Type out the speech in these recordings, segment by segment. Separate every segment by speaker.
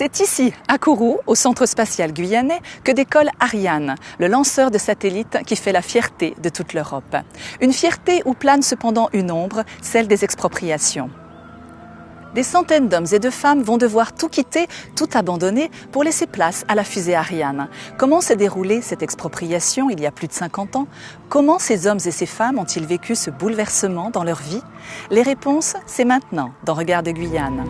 Speaker 1: C'est ici, à Kourou, au Centre spatial guyanais, que décolle Ariane, le lanceur de satellites qui fait la fierté de toute l'Europe. Une fierté où plane cependant une ombre, celle des expropriations. Des centaines d'hommes et de femmes vont devoir tout quitter, tout abandonner pour laisser place à la fusée Ariane. Comment s'est déroulée cette expropriation il y a plus de 50 ans? Comment ces hommes et ces femmes ont-ils vécu ce bouleversement dans leur vie? Les réponses, c'est maintenant dans Regard de Guyane.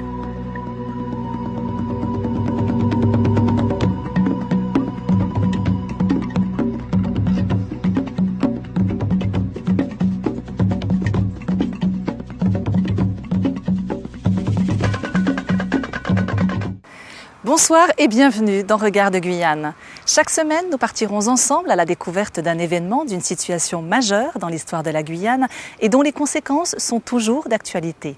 Speaker 1: Bonsoir et bienvenue dans Regard de Guyane. Chaque semaine, nous partirons ensemble à la découverte d'un événement, d'une situation majeure dans l'histoire de la Guyane et dont les conséquences sont toujours d'actualité.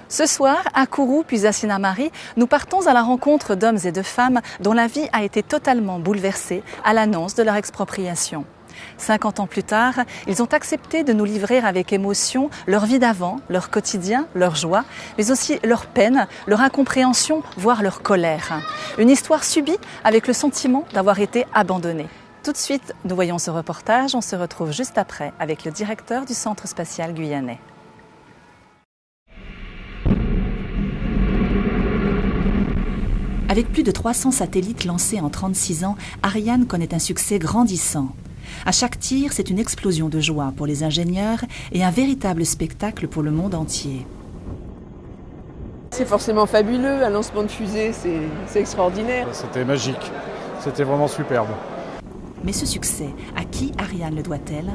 Speaker 1: Ce soir, à Kourou puis à Sinnamary, nous partons à la rencontre d'hommes et de femmes dont la vie a été totalement bouleversée à l'annonce de leur expropriation. 50 ans plus tard, ils ont accepté de nous livrer avec émotion leur vie d'avant, leur quotidien, leur joie, mais aussi leur peine, leur incompréhension, voire leur colère. Une histoire subie avec le sentiment d'avoir été abandonnés. Tout de suite, nous voyons ce reportage. On se retrouve juste après avec le directeur du Centre spatial guyanais. Avec plus de 300 satellites lancés en 36 ans, Ariane connaît un succès grandissant. À chaque tir, c'est une explosion de joie pour les ingénieurs et un véritable spectacle pour le monde entier.
Speaker 2: C'est forcément fabuleux, un lancement de fusée, c'est extraordinaire.
Speaker 3: C'était magique, c'était vraiment superbe.
Speaker 1: Mais ce succès, à qui Ariane le doit-elle?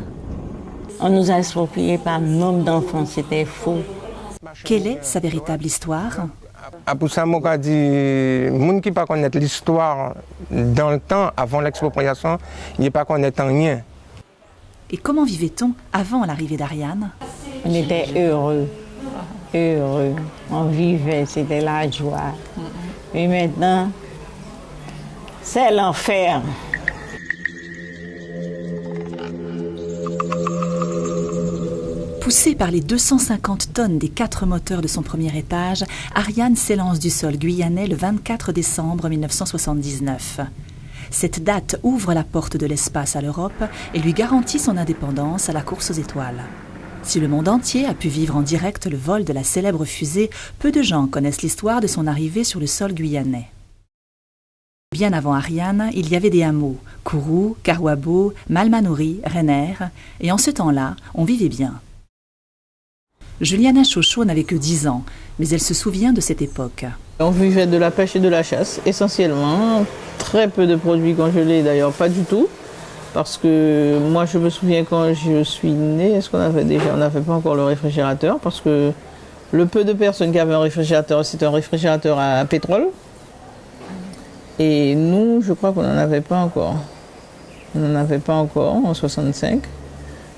Speaker 4: On nous a exproprié par nombre d'enfants, c'était faux.
Speaker 1: Quelle est sa véritable histoire?
Speaker 5: Pour ça, je dis, les gens qui ne connaissent pas l'histoire dans le temps, avant l'expropriation, ils ne connaissent pas rien.
Speaker 1: Et comment vivait-on avant l'arrivée d'Ariane?
Speaker 4: On était heureux, heureux. On vivait, c'était la joie. Et maintenant, c'est l'enfer.
Speaker 1: Poussée par les 250 tonnes des 4 moteurs de son premier étage, Ariane s'élance du sol guyanais le 24 décembre 1979. Cette date ouvre la porte de l'espace à l'Europe et lui garantit son indépendance à la course aux étoiles. Si le monde entier a pu vivre en direct le vol de la célèbre fusée, peu de gens connaissent l'histoire de son arrivée sur le sol guyanais. Bien avant Ariane, il y avait des hameaux, Kourou, Karouabo, Malmanouri, Renner, et en ce temps-là, on vivait bien. Juliana Chocho n'avait que 10 ans, mais elle se souvient de cette époque.
Speaker 2: On vivait de la pêche et de la chasse, essentiellement. Très peu de produits congelés, d'ailleurs pas du tout. Parce que moi, je me souviens quand je suis née, est-ce qu'on avait déjà, on n'avait pas encore le réfrigérateur, parce que le peu de personnes qui avaient un réfrigérateur, c'était un réfrigérateur à pétrole. Et nous, je crois qu'on n'en avait pas encore. On n'en avait pas encore en 65.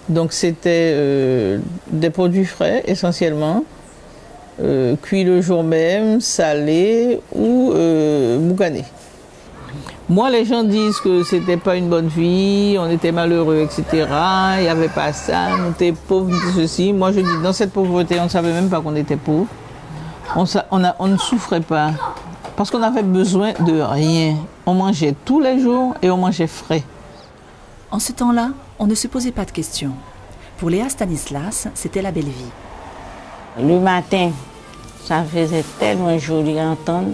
Speaker 2: Donc c'était des produits frais essentiellement, cuits le jour même, salés ou boucanés. Moi, les gens disent que c'était pas une bonne vie, on était malheureux, etc. Il n'y avait pas ça, on était pauvres, ceci. Moi, je dis, dans cette pauvreté, on ne savait même pas qu'on était pauvres. On ne souffrait pas parce qu'on avait besoin de rien. On mangeait tous les jours et on mangeait frais.
Speaker 1: En ce temps-là, on ne se posait pas de questions. Pour Léa Stanislas, c'était la belle vie.
Speaker 4: Le matin, ça faisait tellement joli à entendre.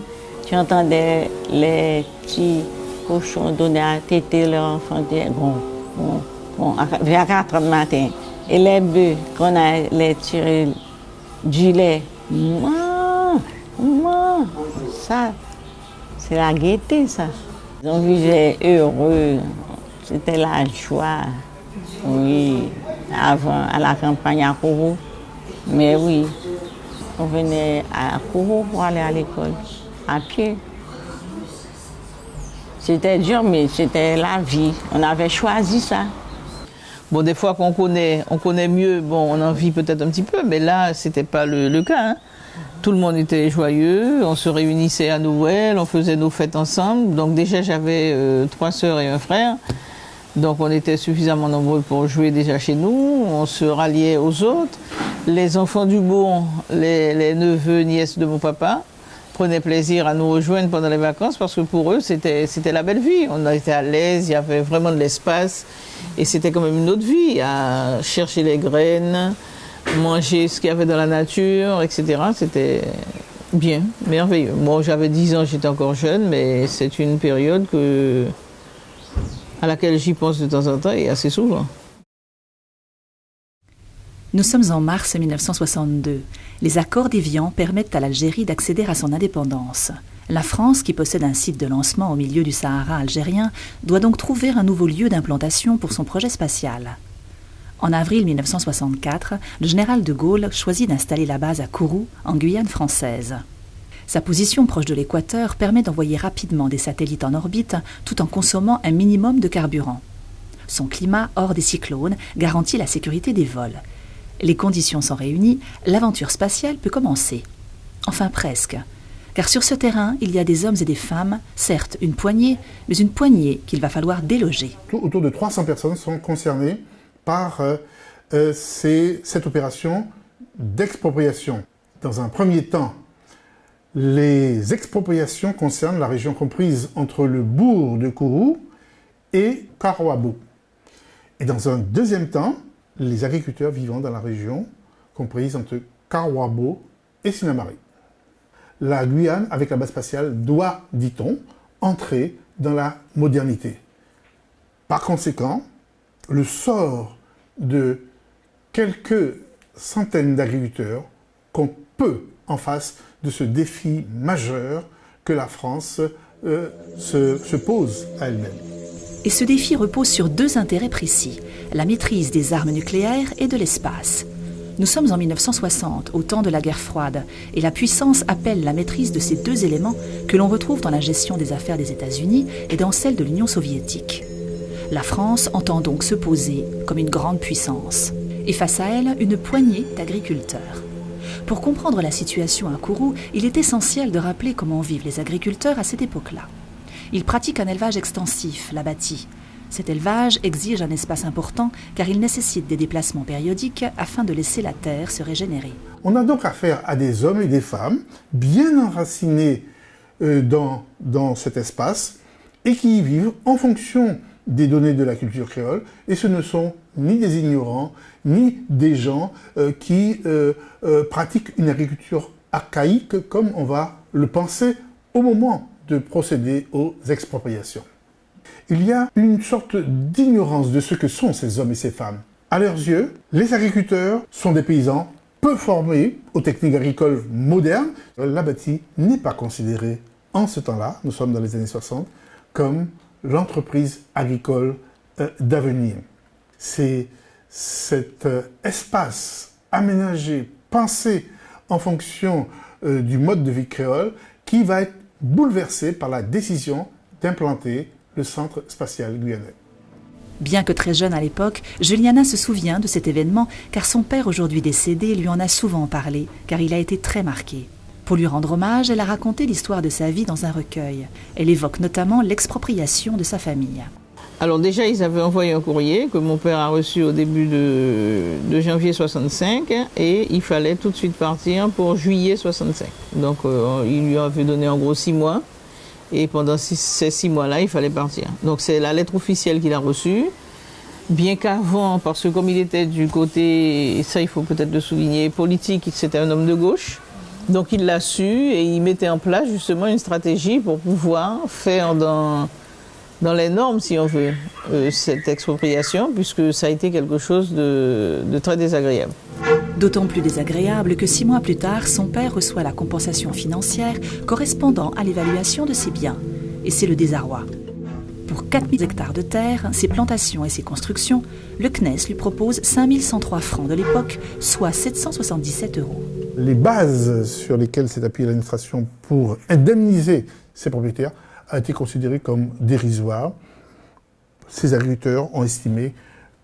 Speaker 4: Tu entendais les petits cochons donner à téter leur enfant. Vers 4 heures du matin. Et les bœufs, qu'on allait tirer du lait. Ça, c'est la gaieté, ça. On vivait heureux. C'était la joie, oui, avant, à la campagne à Kourou. Mais oui, on venait à Kourou pour aller à l'école, à pied. C'était dur, mais c'était la vie. On avait choisi ça.
Speaker 2: Bon, des fois on connaît mieux, bon, on en vit peut-être un petit peu, mais là, c'était pas le cas. Hein. Tout le monde était joyeux, on se réunissait à Noël, on faisait nos fêtes ensemble. Donc déjà, j'avais 3 sœurs et un frère. Donc on était suffisamment nombreux pour jouer déjà chez nous, on se ralliait aux autres. Les enfants du bon, les neveux, nièces de mon papa, prenaient plaisir à nous rejoindre pendant les vacances parce que pour eux, c'était la belle vie. On était à l'aise, il y avait vraiment de l'espace et c'était quand même une autre vie à chercher les graines, manger ce qu'il y avait dans la nature, etc. C'était bien, merveilleux. Bon, j'avais 10 ans, j'étais encore jeune, mais c'est une période à laquelle j'y pense de temps en temps et assez souvent.
Speaker 1: Nous sommes en mars 1962. Les accords d'Évian permettent à l'Algérie d'accéder à son indépendance. La France, qui possède un site de lancement au milieu du Sahara algérien, doit donc trouver un nouveau lieu d'implantation pour son projet spatial. En avril 1964, le général de Gaulle choisit d'installer la base à Kourou, en Guyane française. Sa position proche de l'équateur permet d'envoyer rapidement des satellites en orbite tout en consommant un minimum de carburant. Son climat, hors des cyclones, garantit la sécurité des vols. Les conditions sont réunies, l'aventure spatiale peut commencer. Enfin presque. Car sur ce terrain, il y a des hommes et des femmes, certes une poignée, mais une poignée qu'il va falloir déloger.
Speaker 6: Autour de 300 personnes sont concernées par cette opération d'expropriation. Dans un premier temps, les expropriations concernent la région comprise entre le bourg de Kourou et Karouabo. Et dans un deuxième temps, les agriculteurs vivant dans la région comprise entre Karouabo et Sinamari. La Guyane, avec la base spatiale, doit, dit-on, entrer dans la modernité. Par conséquent, le sort de quelques centaines d'agriculteurs compte peu en face de ce défi majeur que la France se pose à elle-même.
Speaker 1: Et ce défi repose sur deux intérêts précis, la maîtrise des armes nucléaires et de l'espace. Nous sommes en 1960, au temps de la guerre froide, et la puissance appelle la maîtrise de ces deux éléments que l'on retrouve dans la gestion des affaires des États-Unis et dans celle de l'Union soviétique. La France entend donc se poser comme une grande puissance, et face à elle, une poignée d'agriculteurs. Pour comprendre la situation à Kourou, il est essentiel de rappeler comment vivent les agriculteurs à cette époque-là. Ils pratiquent un élevage extensif, l'abattis. Cet élevage exige un espace important car il nécessite des déplacements périodiques afin de laisser la terre se régénérer.
Speaker 6: On a donc affaire à des hommes et des femmes bien enracinés dans cet espace et qui y vivent en fonction des données de la culture créole. Et ce ne sont ni des ignorants, ni des gens qui pratiquent une agriculture archaïque comme on va le penser au moment de procéder aux expropriations. Il y a une sorte d'ignorance de ce que sont ces hommes et ces femmes. À leurs yeux, les agriculteurs sont des paysans peu formés aux techniques agricoles modernes. L'abattis n'est pas considéré en ce temps-là, nous sommes dans les années 60, comme l'entreprise agricole d'avenir. C'est cet espace aménagé, pensé en fonction du mode de vie créole qui va être bouleversé par la décision d'implanter le centre spatial guyanais.
Speaker 1: Bien que très jeune à l'époque, Juliana se souvient de cet événement car son père, aujourd'hui décédé, lui en a souvent parlé, car il a été très marqué. Pour lui rendre hommage, elle a raconté l'histoire de sa vie dans un recueil. Elle évoque notamment l'expropriation de sa famille.
Speaker 2: Alors déjà, ils avaient envoyé un courrier que mon père a reçu au début de janvier 65 et il fallait tout de suite partir pour juillet 65. Donc il lui avait donné en gros 6 mois et pendant ces 6 mois-là, il fallait partir. Donc c'est la lettre officielle qu'il a reçue. Bien qu'avant, parce que comme il était du côté, et ça il faut peut-être le souligner, politique, c'était un homme de gauche. Donc il l'a su et il mettait en place justement une stratégie pour pouvoir faire dans les normes, si on veut, cette expropriation, puisque ça a été quelque chose de très désagréable.
Speaker 1: D'autant plus désagréable que 6 mois plus tard, son père reçoit la compensation financière correspondant à l'évaluation de ses biens. Et c'est le désarroi. Pour 4000 hectares de terre, ses plantations et ses constructions, le CNES lui propose 5103 francs de l'époque, soit 777 €.
Speaker 6: Les bases sur lesquelles s'est appuyée l'administration pour indemniser ses propriétaires a été considéré comme dérisoire. Ces agriculteurs ont estimé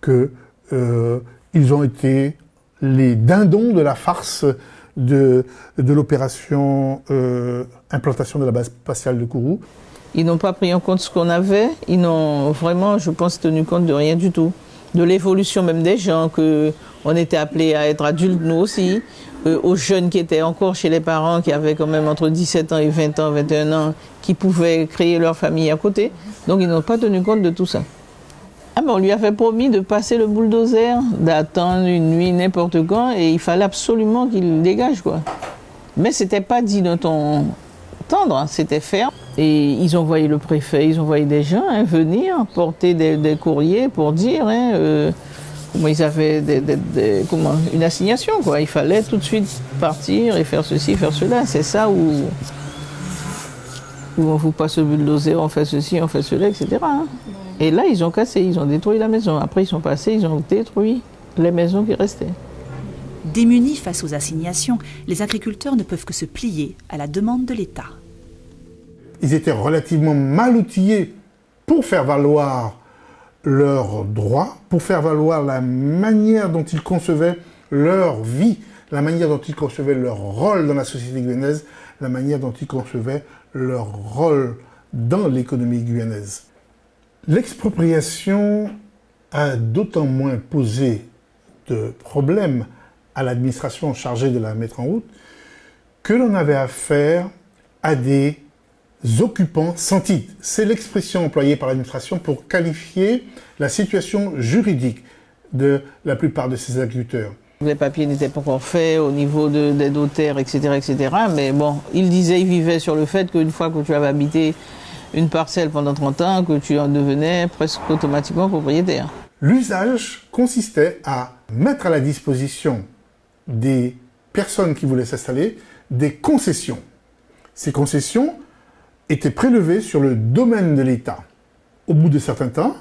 Speaker 6: qu'ils ont été les dindons de la farce de l'opération implantation de la base spatiale de Kourou.
Speaker 2: Ils n'ont pas pris en compte ce qu'on avait, ils n'ont vraiment, je pense, tenu compte de rien du tout. De l'évolution même des gens, que On était appelés à être adultes, nous aussi. Aux jeunes qui étaient encore chez les parents, qui avaient quand même entre 17 ans et 20 ans, 21 ans, qui pouvaient créer leur famille à côté. Donc ils n'ont pas tenu compte de tout ça. Ah, mais on lui avait promis de passer le bulldozer, d'attendre une nuit n'importe quand, et il fallait absolument qu'il dégage, quoi. Mais c'était pas dit d'un ton tendre, hein, c'était ferme. Et ils ont envoyé le préfet, ils ont envoyé des gens venir porter des courriers pour dire comment ils avaient une assignation, quoi. Il fallait tout de suite partir et faire ceci, faire cela. C'est ça où on vous passe le bulldozer, on fait ceci, on fait cela, etc. Hein. Et là, ils ont cassé, ils ont détruit la maison. Après, ils sont passés, ils ont détruit les maisons qui restaient.
Speaker 1: Démunis face aux assignations, les agriculteurs ne peuvent que se plier à la demande de l'État.
Speaker 6: Ils étaient relativement mal outillés pour faire valoir leurs droits, pour faire valoir la manière dont ils concevaient leur vie, la manière dont ils concevaient leur rôle dans la société guyanaise, la manière dont ils concevaient leur rôle dans l'économie guyanaise. L'expropriation a d'autant moins posé de problèmes à l'administration chargée de la mettre en route que l'on avait affaire à des occupants sans titre. C'est l'expression employée par l'administration pour qualifier la situation juridique de la plupart de ces agriculteurs.
Speaker 2: Les papiers n'étaient pas encore faits au niveau des notaires, etc., etc. Mais bon, ils vivaient sur le fait qu'une fois que tu avais habité une parcelle pendant 30 ans, que tu en devenais presque automatiquement propriétaire.
Speaker 6: L'usage consistait à mettre à la disposition des personnes qui voulaient s'installer des concessions. Ces concessions étaient prélevées sur le domaine de l'État. Au bout de certains temps,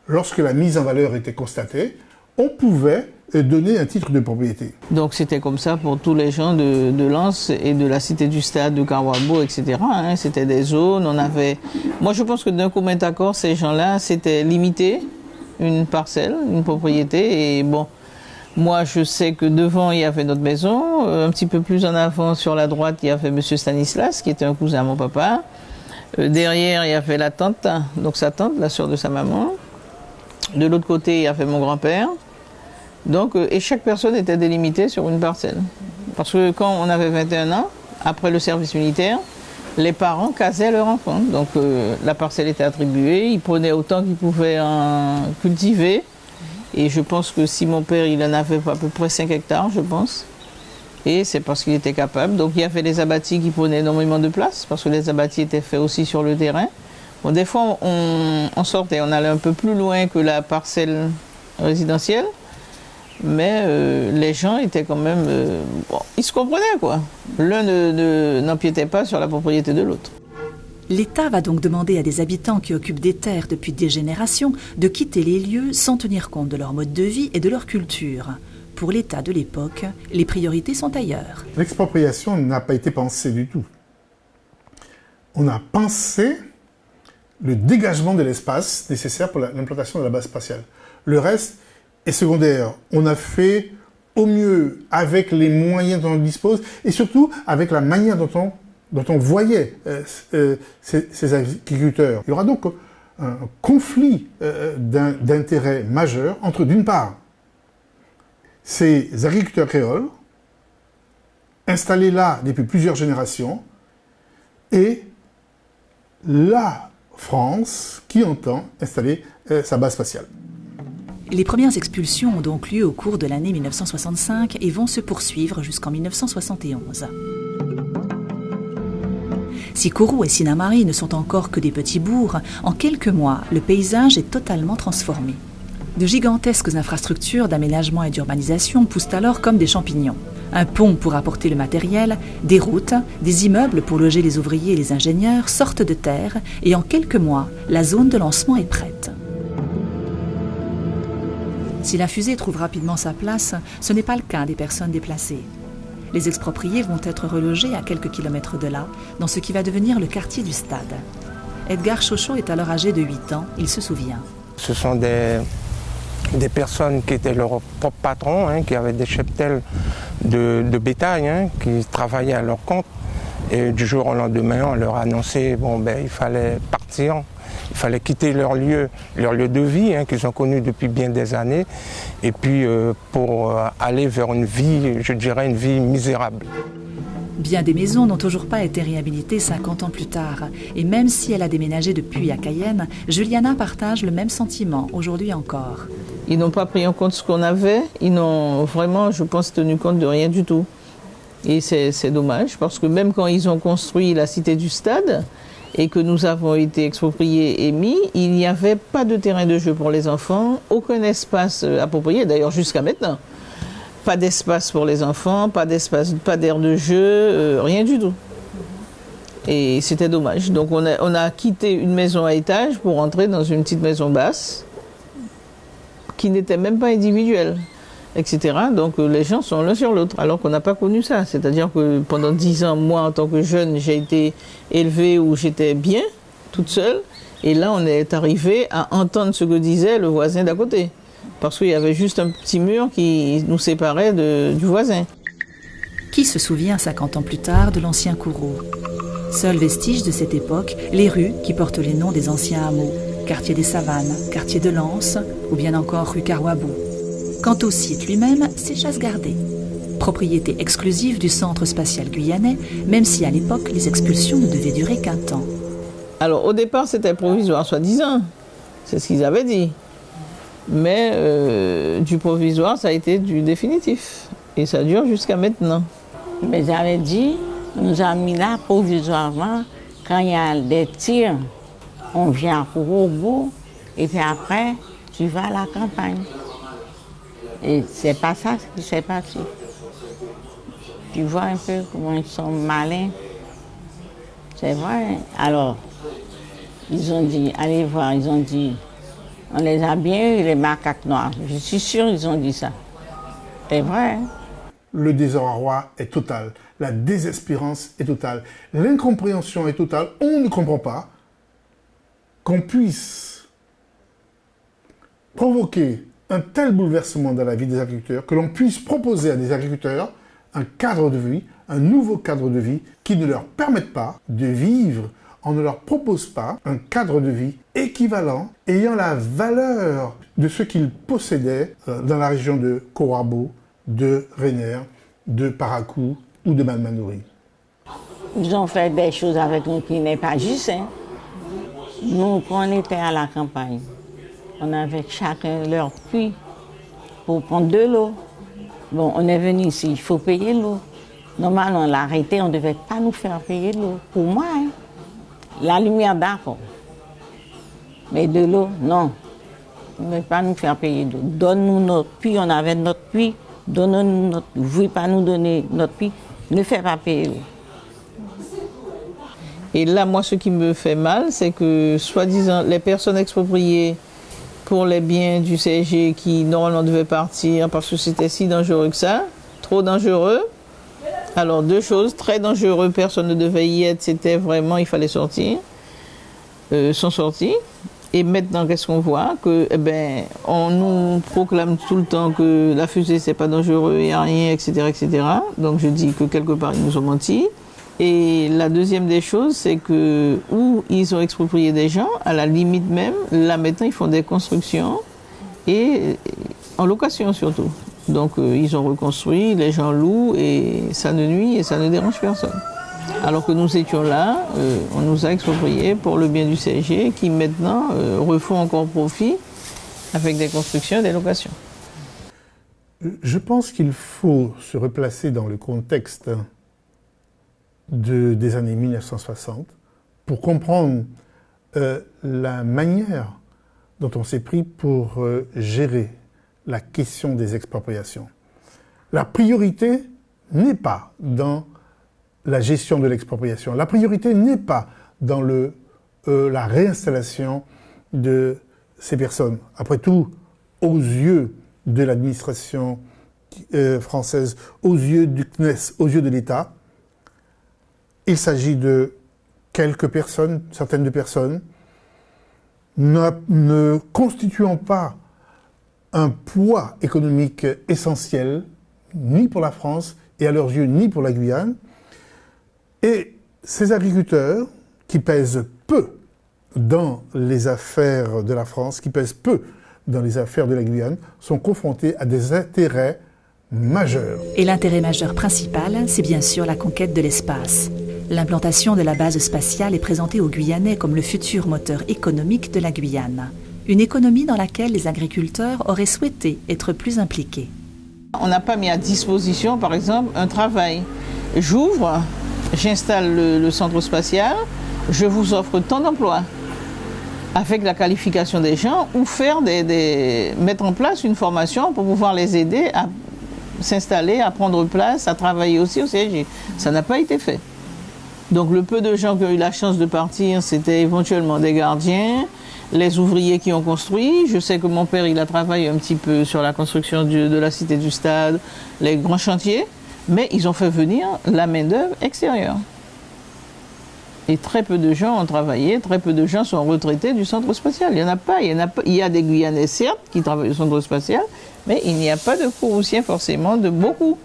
Speaker 6: lorsque la mise en valeur était constatée, on pouvait donner un titre de propriété.
Speaker 2: Donc c'était comme ça pour tous les gens de Lens et de la cité du stade de Kawabo, etc. Hein. C'était des zones, on avait... Moi je pense que d'un commun accord, ces gens-là, c'était limité, une parcelle, une propriété, et bon... Moi, je sais que devant, il y avait notre maison. Un petit peu plus en avant, sur la droite, il y avait M. Stanislas, qui était un cousin à mon papa. Derrière, il y avait la tante, donc sa tante, la sœur de sa maman. De l'autre côté, il y avait mon grand-père. Donc, et chaque personne était délimitée sur une parcelle. Parce que quand on avait 21 ans, après le service militaire, les parents casaient leurs enfants. Donc, la parcelle était attribuée. Ils prenaient autant qu'ils pouvaient en cultiver. Et je pense que si mon père, il en avait à peu près 5 hectares, je pense. Et c'est parce qu'il était capable. Donc il y avait les abattis qui prenaient énormément de place, parce que les abattis étaient faits aussi sur le terrain. Bon, des fois, on sortait, on allait un peu plus loin que la parcelle résidentielle. Mais les gens étaient quand même... bon, ils se comprenaient, quoi. L'un n'empiétait pas sur la propriété de l'autre.
Speaker 1: L'État va donc demander à des habitants qui occupent des terres depuis des générations de quitter les lieux sans tenir compte de leur mode de vie et de leur culture. Pour l'État de l'époque, les priorités sont ailleurs.
Speaker 6: L'expropriation n'a pas été pensée du tout. On a pensé le dégagement de l'espace nécessaire pour l'implantation de la base spatiale. Le reste est secondaire. On a fait au mieux avec les moyens dont on dispose et surtout avec la manière dont on voyait ces agriculteurs. Il y aura donc un conflit d'intérêts majeurs entre, d'une part, ces agriculteurs créoles, installés là depuis plusieurs générations, et la France qui entend installer sa base spatiale.
Speaker 1: Les premières expulsions ont donc lieu au cours de l'année 1965 et vont se poursuivre jusqu'en 1971. Si Kourou et Sinamari ne sont encore que des petits bourgs, en quelques mois, le paysage est totalement transformé. De gigantesques infrastructures d'aménagement et d'urbanisation poussent alors comme des champignons. Un pont pour apporter le matériel, des routes, des immeubles pour loger les ouvriers et les ingénieurs sortent de terre et en quelques mois, la zone de lancement est prête. Si la fusée trouve rapidement sa place, ce n'est pas le cas des personnes déplacées. Les expropriés vont être relogés à quelques kilomètres de là, dans ce qui va devenir le quartier du stade. Edgar Chocho est alors âgé de 8 ans, il se souvient.
Speaker 5: Ce sont des personnes qui étaient leurs propres patrons, qui avaient des cheptels de bétail, qui travaillaient à leur compte. Et du jour au lendemain, on leur a annoncé il fallait partir. Il fallait quitter leur lieu de vie, hein, qu'ils ont connu depuis bien des années, et puis pour aller vers une vie, je dirais, une vie misérable.
Speaker 1: Bien des maisons n'ont toujours pas été réhabilitées 50 ans plus tard. Et même si elle a déménagé depuis à Cayenne, Juliana partage le même sentiment, aujourd'hui encore.
Speaker 2: Ils n'ont pas pris en compte ce qu'on avait, ils n'ont vraiment, je pense, tenu compte de rien du tout. Et c'est dommage, parce que même quand ils ont construit la cité du stade, et que nous avons été expropriés et mis, il n'y avait pas de terrain de jeu pour les enfants, aucun espace approprié, d'ailleurs jusqu'à maintenant. Pas d'espace pour les enfants, pas d'espace, pas d'aire de jeu, rien du tout. Et c'était dommage. Donc on a quitté une maison à étage pour entrer dans une petite maison basse qui n'était même pas individuelle, etc. Donc les gens sont l'un sur l'autre, alors qu'on n'a pas connu ça. C'est-à-dire que pendant 10 ans, moi en tant que jeune, j'ai été élevée où j'étais bien, toute seule. Et là, on est arrivé à entendre ce que disait le voisin d'à côté. Parce qu'il y avait juste un petit mur qui nous séparait du voisin.
Speaker 1: Qui se souvient 50 ans plus tard de l'ancien Kourou? Seul vestige de cette époque, les rues qui portent les noms des anciens hameaux, quartier des Savanes, quartier de Lens ou bien encore rue Carwabou. Quant au site lui-même, c'est chasse gardée. Propriété exclusive du Centre spatial guyanais, même si à l'époque les expulsions ne devaient durer qu'un temps.
Speaker 2: Alors au départ c'était provisoire soi-disant, c'est ce qu'ils avaient dit. Mais du provisoire ça a été du définitif. Et ça dure jusqu'à maintenant.
Speaker 4: Mais j'avais dit, on nous a mis là provisoirement, quand il y a des tirs, on vient à Kourou, et puis après, tu vas à la campagne. Et c'est pas ça ce qui s'est passé. Tu vois un peu comment ils sont malins. C'est vrai. Alors, ils ont dit, allez voir, ils ont dit, on les a bien eu, les macaques noirs. Je suis sûre qu'ils ont dit ça. C'est vrai. Hein?
Speaker 6: Le désarroi est total, la désespérance est totale, l'incompréhension est totale. On ne comprend pas qu'on puisse provoquer un tel bouleversement dans la vie des agriculteurs, que l'on puisse proposer à des agriculteurs un cadre de vie, un nouveau cadre de vie qui ne leur permette pas de vivre. On ne leur propose pas un cadre de vie équivalent, ayant la valeur de ce qu'ils possédaient dans la région de Korabo, de Rainer, de Parakou ou de Malmanouri.
Speaker 4: Ils ont fait des choses avec nous qui n'est pas juste. Hein. Nous, quand on était à la campagne, on avait chacun leur puits pour prendre de l'eau. Bon, on est venu ici, il faut payer l'eau. Normalement, on l'a arrêté, on ne devait pas nous faire payer de l'eau. Pour moi, hein, la lumière d'accord. Mais de l'eau, non. On ne devait pas nous faire payer d'eau. Donne-nous notre puits, on avait notre puits. Donne-nous notre puits. Vous ne voulez pas nous donner notre puits, ne faites pas payer l'eau.
Speaker 2: Et là, moi, ce qui me fait mal, c'est que, soi-disant, les personnes expropriées pour les biens du CSG qui, normalement, devaient partir parce que c'était si dangereux que ça, trop dangereux. Alors, deux choses, très dangereux, personne ne devait y être, c'était vraiment, il fallait sortir, sont sortis. Et maintenant, qu'est-ce qu'on voit? Que, on nous proclame tout le temps que la fusée, c'est pas dangereux, il n'y a rien, etc., etc. Donc, je dis que quelque part, ils nous ont menti. Et la deuxième des choses, c'est que où ils ont exproprié des gens, à la limite même, là maintenant ils font des constructions et en location surtout. Donc ils ont reconstruit, les gens louent et ça ne nuit et ça ne dérange personne. Alors que nous étions là, on nous a expropriés pour le bien du CSG qui maintenant refont encore profit avec des constructions et des locations.
Speaker 6: Je pense qu'il faut se replacer dans le contexte des années 1960 pour comprendre la manière dont on s'est pris pour gérer la question des expropriations. La priorité n'est pas dans la gestion de l'expropriation. La priorité n'est pas dans la réinstallation de ces personnes. Après tout, aux yeux de l'administration française, aux yeux du CNES, aux yeux de l'État, il s'agit de quelques personnes, certaines de personnes, ne constituant pas un poids économique essentiel, ni pour la France, et à leurs yeux, ni pour la Guyane. Et ces agriculteurs, qui pèsent peu dans les affaires de la France, qui pèsent peu dans les affaires de la Guyane, sont confrontés à des intérêts majeurs.
Speaker 1: Et l'intérêt majeur principal, c'est bien sûr la conquête de l'espace. L'implantation de la base spatiale est présentée aux Guyanais comme le futur moteur économique de la Guyane. Une économie dans laquelle les agriculteurs auraient souhaité être plus impliqués.
Speaker 2: On n'a pas mis à disposition, par exemple, un travail. J'ouvre, j'installe le centre spatial, je vous offre tant d'emplois avec la qualification des gens ou mettre en place une formation pour pouvoir les aider à s'installer, à prendre place, à travailler aussi au CSG. Ça n'a pas été fait. Donc le peu de gens qui ont eu la chance de partir, c'était éventuellement des gardiens, les ouvriers qui ont construit. Je sais que mon père, il a travaillé un petit peu sur la construction de la cité du stade, les grands chantiers, mais ils ont fait venir la main-d'œuvre extérieure. Et très peu de gens ont travaillé, très peu de gens sont retraités du centre spatial. Il n'y en a pas, il y a des Guyanais, certes, qui travaillent au centre spatial, mais il n'y a pas de Kouroussiens forcément, de beaucoup.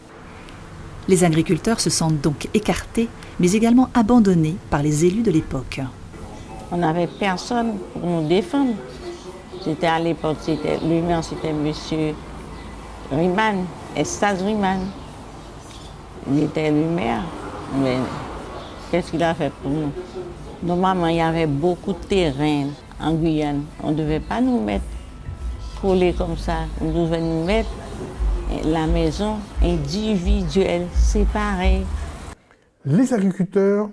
Speaker 1: Les agriculteurs se sentent donc écartés, mais également abandonnés par les élus de l'époque.
Speaker 4: On n'avait personne pour nous défendre. C'était à l'époque, lui-même, c'était M. Riemann, Eustache Riemann. Il était le maire, mais qu'est-ce qu'il a fait pour nous? Normalement, il y avait beaucoup de terrain en Guyane. On ne devait pas nous mettre collés comme ça. On devait nous mettre la maison individuelle, séparée.
Speaker 6: Les agriculteurs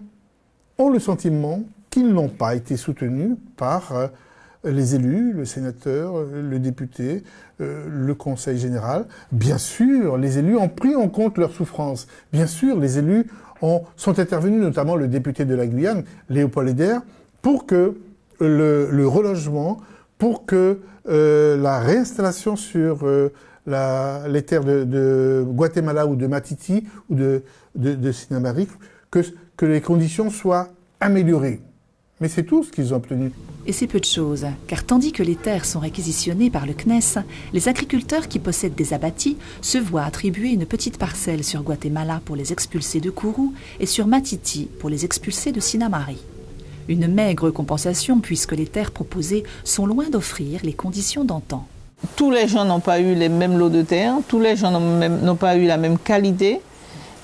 Speaker 6: ont le sentiment qu'ils n'ont pas été soutenus par les élus, le sénateur, le député, le conseil général. Bien sûr, les élus ont pris en compte leurs souffrances. Bien sûr, les élus sont intervenus, notamment le député de la Guyane, Léopold Eder, pour que le relogement, pour que la réinstallation sur les terres de Guatemala ou de Matiti ou de Sinamarique, que les conditions soient améliorées. Mais c'est tout ce qu'ils ont obtenu.
Speaker 1: Et c'est peu de choses, car tandis que les terres sont réquisitionnées par le CNES, les agriculteurs qui possèdent des abatis se voient attribuer une petite parcelle sur Guatemala pour les expulser de Kourou et sur Matiti pour les expulser de Sinamari. Une maigre compensation puisque les terres proposées sont loin d'offrir les conditions d'antan.
Speaker 2: Tous les gens n'ont pas eu les mêmes lots de terre, tous les gens n'ont pas eu la même qualité.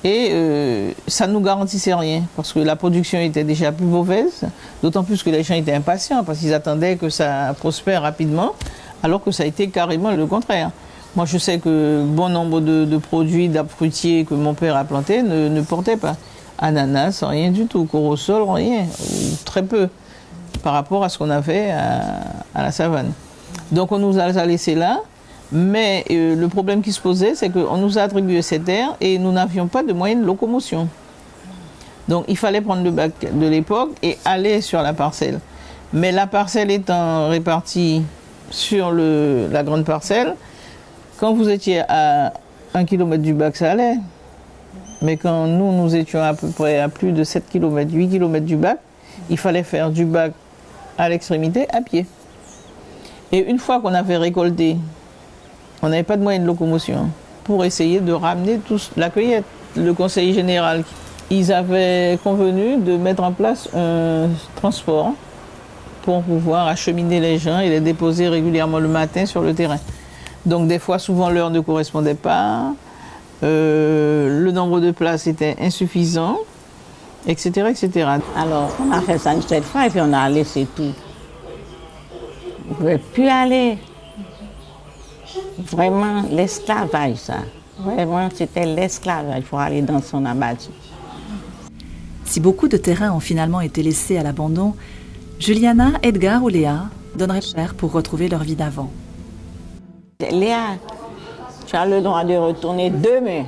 Speaker 2: Et ça ne nous garantissait rien, parce que la production était déjà plus mauvaise, d'autant plus que les gens étaient impatients, parce qu'ils attendaient que ça prospère rapidement, alors que ça a été carrément le contraire. Moi, je sais que bon nombre de produits d'arbres fruitiers que mon père a plantés ne portaient pas. Ananas, rien du tout, corosol, rien, ou très peu, par rapport à ce qu'on avait à la savane. Donc on nous a laissés là. Mais le problème qui se posait, c'est qu'on nous a attribué ces terres et nous n'avions pas de moyens de locomotion. Donc il fallait prendre le bac de l'époque et aller sur la parcelle. Mais la parcelle étant répartie sur la grande parcelle, quand vous étiez à 1 km du bac, ça allait. Mais quand nous étions à peu près à plus de 7 km, 8 km du bac, il fallait faire du bac à l'extrémité à pied. Et une fois qu'on avait récolté, on n'avait pas de moyen de locomotion pour essayer de ramener la cueillette. Le conseil général, ils avaient convenu de mettre en place un transport pour pouvoir acheminer les gens et les déposer régulièrement le matin sur le terrain. Donc des fois, souvent, l'heure ne correspondait pas, le nombre de places était insuffisant, etc., etc.
Speaker 4: Alors, on a fait ça une seule fois et puis on a laissé tout. On ne pouvait plus aller. Vraiment, l'esclavage, ça. Vraiment, c'était l'esclavage pour aller dans son abattoir.
Speaker 1: Si beaucoup de terrains ont finalement été laissés à l'abandon, Juliana, Edgar ou Léa donneraient cher pour retrouver leur vie d'avant.
Speaker 4: Léa, tu as le droit de retourner demain.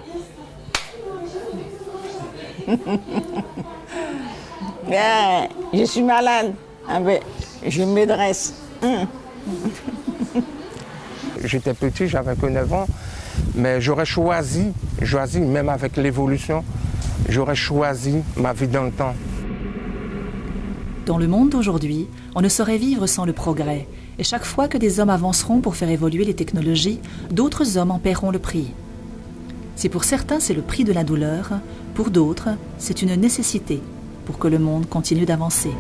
Speaker 4: Je suis malade. Ah ben, je me dresse.
Speaker 5: J'étais petit, j'avais que 9 ans, mais j'aurais choisi, même avec l'évolution, j'aurais choisi ma vie dans le temps.
Speaker 1: Dans le monde d'aujourd'hui, on ne saurait vivre sans le progrès. Et chaque fois que des hommes avanceront pour faire évoluer les technologies, d'autres hommes en paieront le prix. Si pour certains c'est le prix de la douleur, pour d'autres c'est une nécessité pour que le monde continue d'avancer.